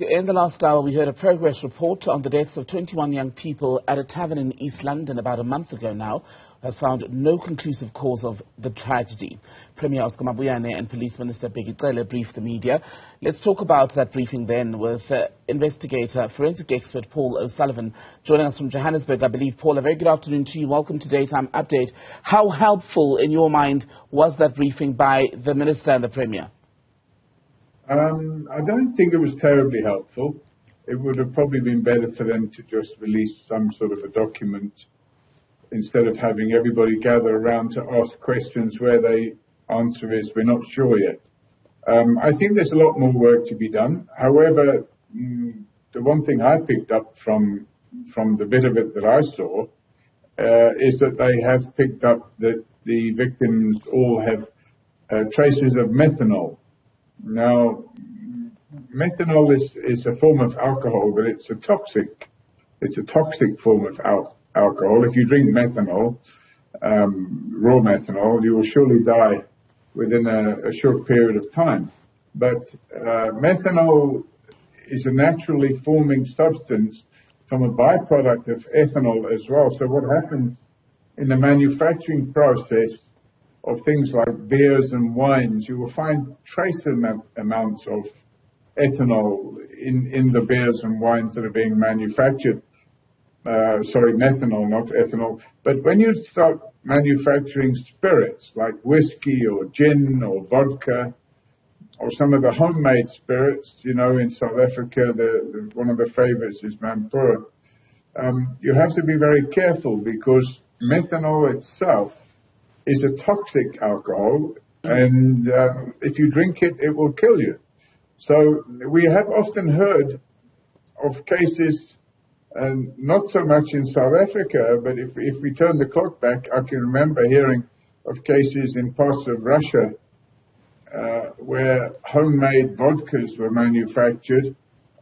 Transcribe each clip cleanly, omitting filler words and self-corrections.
In the last hour, we heard a progress report on the deaths of 21 young people at a tavern in East London about a month ago now. Has found no conclusive cause of the tragedy. Premier Oscar Mabuyane and Police Minister Bheki Cele briefed the media. Let's talk about that briefing then with investigator, forensic expert Paul O Sullivan joining us from Johannesburg. I believe, Paul, a very good afternoon to you. Welcome to Daytime Update. How helpful, in your mind, was that briefing by the Minister and the Premier? I don't think it was terribly helpful. It would have probably been better for them to just release some sort of a document instead of having everybody gather around to ask questions where the answer is, we're not sure yet. I think there's a lot more work to be done. However, the one thing I picked up from the bit of it that I saw is that they have picked up that the victims all have traces of methanol. Now, methanol is a form of alcohol, but it's a toxic form of alcohol. If you drink methanol, raw methanol, you will surely die within a short period of time. But methanol is a naturally forming substance from a byproduct of ethanol as well. So what happens in the manufacturing process of things like beers and wines, you will find trace amounts of ethanol in the beers and wines that are being manufactured. Methanol, not ethanol. But when you start manufacturing spirits like whiskey or gin or vodka or some of the homemade spirits, in South Africa, one of the favorites is Mampura. You have to be very careful because methanol itself is a toxic alcohol, and if you drink it, it will kill you. So we have often heard of cases, and not so much in South Africa, but if we turn the clock back, I can remember hearing of cases in parts of Russia where homemade vodkas were manufactured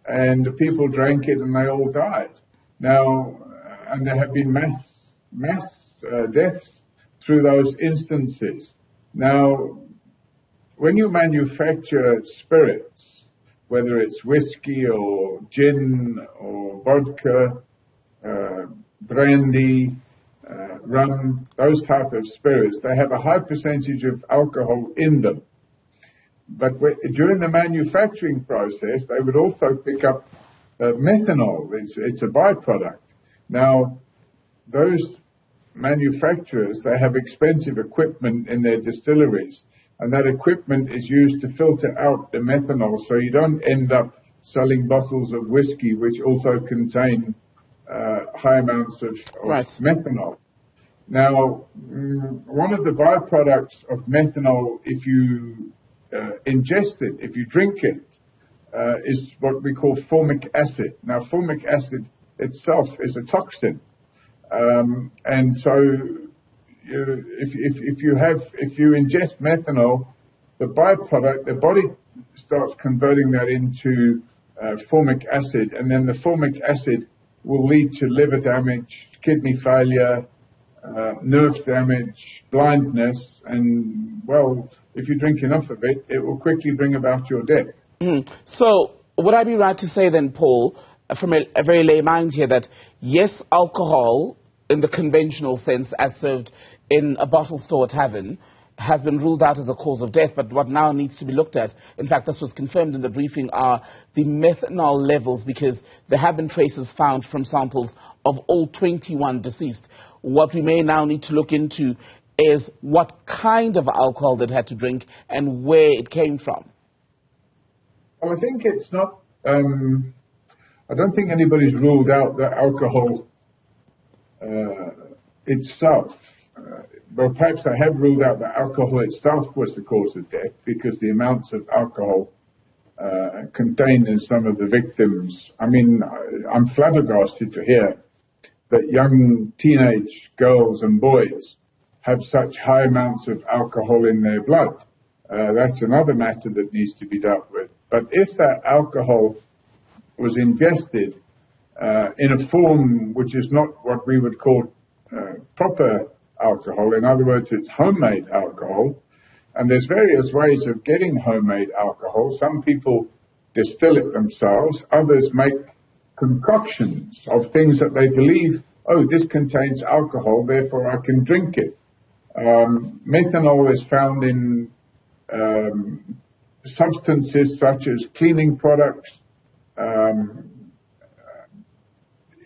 and the people drank it and they all died. Now, and there have been mass deaths through those instances. Now, when you manufacture spirits, whether it's whiskey or gin or vodka, brandy, rum, those type of spirits, they have a high percentage of alcohol in them. But during the manufacturing process, they would also pick up methanol. It's a byproduct. Now, those manufacturers, they have expensive equipment in their distilleries, and that equipment is used to filter out the methanol, so you don't end up selling bottles of whiskey which also contain high amounts of methanol. Now, one of the byproducts of methanol, if you ingest it, if you drink it, is what we call formic acid. Now, formic acid itself is a toxin, and so if you ingest methanol, the byproduct, the body starts converting that into formic acid, and then the formic acid will lead to liver damage, kidney failure, nerve damage, blindness, and, well, if you drink enough of it, it will quickly bring about your death. So, would I be right to say then, Paul, from a very lay mind here, that yes, alcohol, in the conventional sense, as served in a bottle store tavern, has been ruled out as a cause of death, but what now needs to be looked at, in fact, this was confirmed in the briefing, are the methanol levels, because there have been traces found from samples of all 21 deceased. What we may now need to look into is what kind of alcohol they had to drink and where it came from. Well, I think it's not, I don't think anybody's ruled out the alcohol itself. Well, perhaps I have ruled out that alcohol itself was the cause of death, because the amounts of alcohol contained in some of the victims. I mean, I'm flabbergasted to hear that young teenage girls and boys have such high amounts of alcohol in their blood. That's another matter that needs to be dealt with. But if that alcohol was ingested in a form which is not what we would call proper alcohol, in other words, it's homemade alcohol, and there's various ways of getting homemade alcohol. Some people distill it themselves. Others make concoctions of things that they believe, oh, this contains alcohol, therefore I can drink it. Methanol is found in substances such as cleaning products,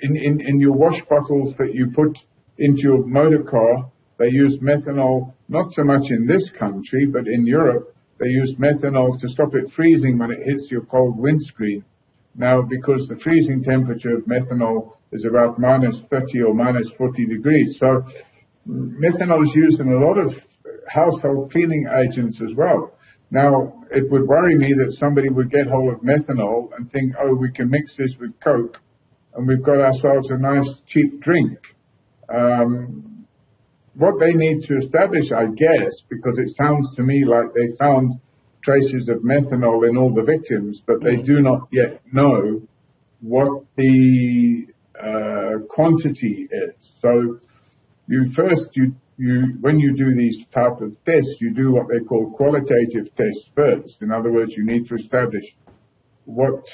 in your wash bottles that you put into your motor car. They use methanol, not so much in this country, but in Europe, they use methanol to stop it freezing when it hits your cold windscreen. Now, because the freezing temperature of methanol is about minus 30 or minus 40 degrees, so methanol is used in a lot of household cleaning agents as well. Now, it would worry me that somebody would get hold of methanol and think, oh, we can mix this with Coke, and we've got ourselves a nice, cheap drink. What they need to establish, I guess, because it sounds to me like they found traces of methanol in all the victims, but they do not yet know what the quantity is. So when you do these type of tests, you do what they call qualitative tests first. In other words, you need to establish what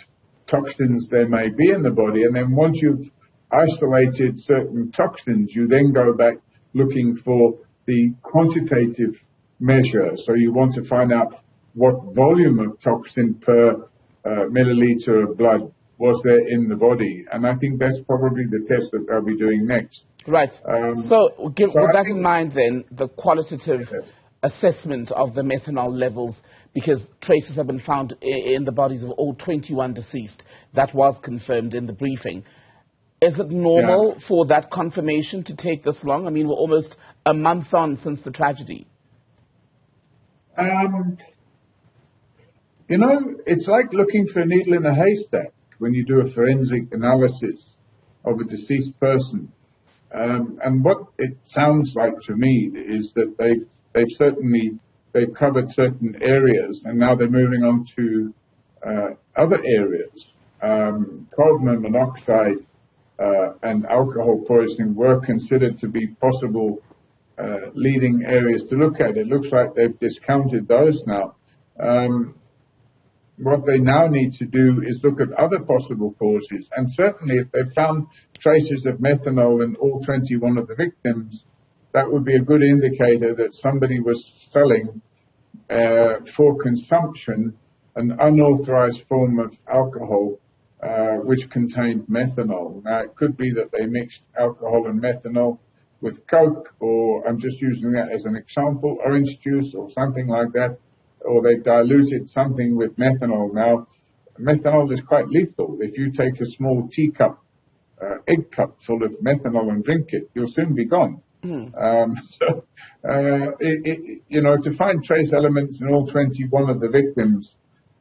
toxins there may be in the body, and then once you've isolated certain toxins, you then go back looking for the quantitative measure. So you want to find out what volume of toxin per milliliter of blood was there in the body. And I think that's probably the test that they'll be doing next. Right. So with that in mind then, the qualitative assessment of the methanol levels, because traces have been found in the bodies of all 21 deceased. That was confirmed in the briefing. Is it normal for that confirmation to take this long? I mean, we're almost a month on since the tragedy. It's like looking for a needle in a haystack when you do a forensic analysis of a deceased person. And what it sounds like to me is that they've covered certain areas, and now they're moving on to other areas. Carbon monoxide and alcohol poisoning were considered to be possible leading areas to look at. It looks like they've discounted those now. What they now need to do is look at other possible causes. And certainly if they found traces of methanol in all 21 of the victims, that would be a good indicator that somebody was selling for consumption an unauthorized form of alcohol which contained methanol. Now, it could be that they mixed alcohol and methanol with Coke, or I'm just using that as an example, orange juice or something like that, or they diluted something with methanol. Now, methanol is quite lethal. If you take a small teacup, egg cup full of methanol and drink it, you'll soon be gone. To find trace elements in all 21 of the victims,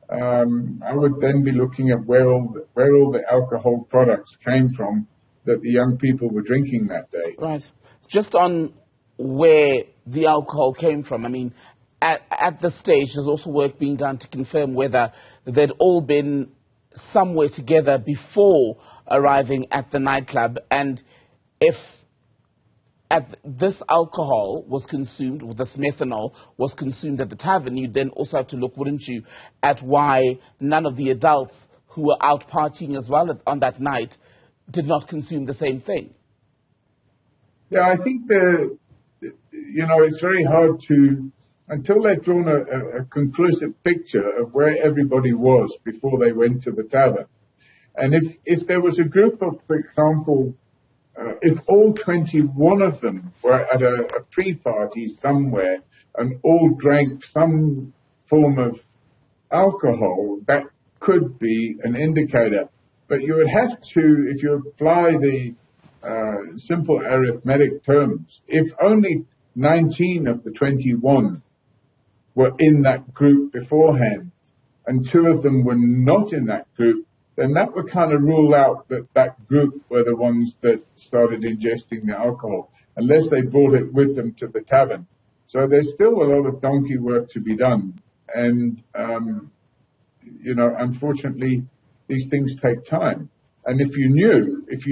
I would then be looking at where all the alcohol products came from that the young people were drinking that day. Right. Just on where the alcohol came from, I mean, at this stage, there's also work being done to confirm whether they'd all been somewhere together before arriving at the nightclub, and if this alcohol was consumed, or this methanol was consumed at the tavern, you'd then also have to look, wouldn't you, at why none of the adults who were out partying as well on that night did not consume the same thing. Yeah, I think it's very hard to, until they've drawn a conclusive picture of where everybody was before they went to the tavern. And if there was a group of, for example, if all 21 of them were at a pre-party somewhere and all drank some form of alcohol, that could be an indicator. But you would have to, if you apply the simple arithmetic terms, if only 19 of the 21 were in that group beforehand and 2 of them were not in that group, then that would kind of rule out that that group were the ones that started ingesting the alcohol, unless they brought it with them to the tavern. So there's still a lot of donkey work to be done. And, unfortunately, these things take time. And if you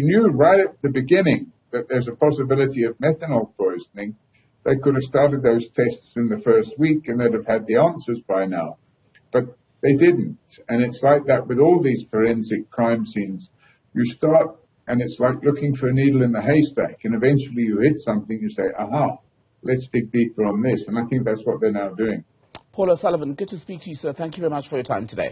knew right at the beginning that there's a possibility of methanol poisoning, they could have started those tests in the first week and they'd have had the answers by now. But They didn't. And it's like that with all these forensic crime scenes. You start, and it's like looking for a needle in the haystack, and eventually you hit something, you say, aha, let's dig deeper on this. And I think that's what they're now doing. Paul O Sullivan, good to speak to you, sir. Thank you very much for your time today.